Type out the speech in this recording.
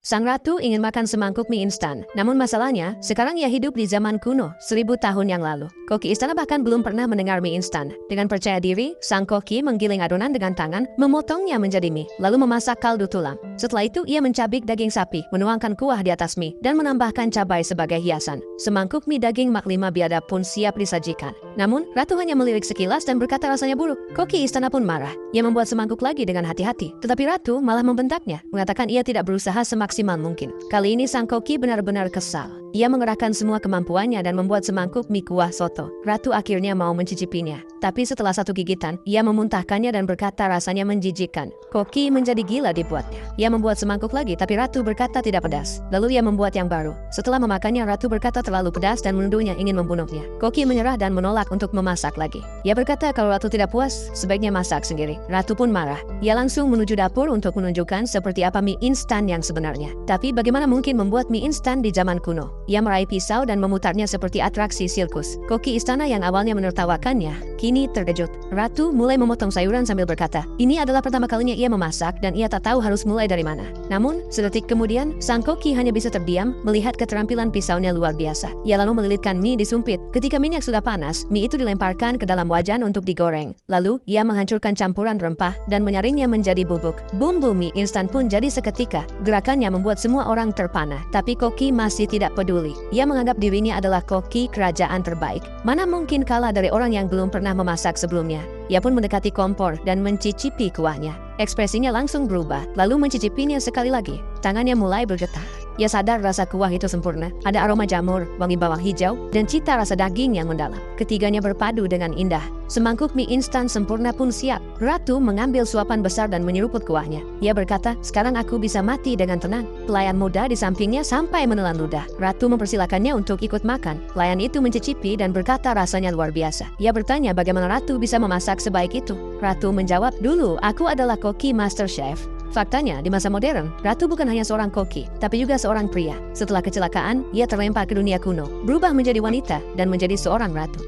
Sang ratu ingin makan semangkuk mie instan. Namun masalahnya, sekarang ia hidup di zaman kuno, 1000 tahun yang lalu. Koki istana bahkan belum pernah mendengar mie instan. Dengan percaya diri, sang koki menggiling adonan dengan tangan, memotongnya menjadi mie, lalu memasak kaldu tulang. Setelah itu, ia mencabik daging sapi, menuangkan kuah di atas mie, dan menambahkan cabai sebagai hiasan. Semangkuk mie daging Mak 5 biadab pun siap disajikan. Namun, ratu hanya melirik sekilas dan berkata rasanya buruk. Koki istana pun marah. Ia membuat semangkuk lagi dengan hati-hati. Tetapi ratu malah membentaknya, mengatakan ia tidak berusaha semaksimal mungkin. Kali ini sang koki benar-benar kesal. Ia mengerahkan semua kemampuannya dan membuat semangkuk mie kuah soto. Ratu akhirnya mau mencicipinya. Tapi setelah satu gigitan, ia memuntahkannya dan berkata rasanya menjijikkan. Koki menjadi gila dibuatnya. Ia membuat semangkuk lagi, tapi ratu berkata tidak pedas. Lalu ia membuat yang baru. Setelah memakannya, ratu berkata terlalu pedas dan menuduhnya ingin membunuhnya. Koki menyerah dan menolak untuk memasak lagi. Ia berkata kalau ratu tidak puas, sebaiknya masak sendiri. Ratu pun marah. Ia langsung menuju dapur untuk menunjukkan seperti apa mie instan yang sebenarnya. Tapi bagaimana mungkin membuat mie instan di zaman kuno? Ia meraih pisau dan memutarnya seperti atraksi sirkus. Koki istana yang awalnya menertawakannya, kini terkejut. Ratu mulai memotong sayuran sambil berkata, ini adalah pertama kalinya ia memasak dan ia tak tahu harus mulai dari mana. Namun, sedetik kemudian, sang koki hanya bisa terdiam melihat keterampilan pisaunya luar biasa. Ia lalu melilitkan mie disumpit. Ketika minyak sudah panas, mie itu dilemparkan ke dalam wajan untuk digoreng. Lalu, ia menghancurkan campuran rempah dan menyaringnya menjadi bubuk. Bumbu mie instan pun jadi seketika. Gerakannya membuat semua orang terpana, tapi koki masih tidak peduli. Ia menganggap dirinya adalah koki kerajaan terbaik. Mana mungkin kalah dari orang yang belum pernah memasak sebelumnya. Ia pun mendekati kompor dan mencicipi kuahnya. Ekspresinya langsung berubah, lalu mencicipinya sekali lagi. Tangannya mulai bergetar. Ia sadar rasa kuah itu sempurna. Ada aroma jamur, wangi bawang hijau, dan cita rasa daging yang mendalam. Ketiganya berpadu dengan indah. Semangkuk mie instan sempurna pun siap. Ratu mengambil suapan besar dan menyeruput kuahnya. Ia berkata, sekarang aku bisa mati dengan tenang. Pelayan muda di sampingnya sampai menelan ludah. Ratu mempersilakannya untuk ikut makan. Pelayan itu mencicipi dan berkata rasanya luar biasa. Ia bertanya bagaimana Ratu bisa memasak sebaik itu. Ratu menjawab, dulu aku adalah koki master chef. Faktanya, di masa modern, Ratu bukan hanya seorang koki, tapi juga seorang pria. Setelah kecelakaan, ia terlempar ke dunia kuno, berubah menjadi wanita, dan menjadi seorang ratu.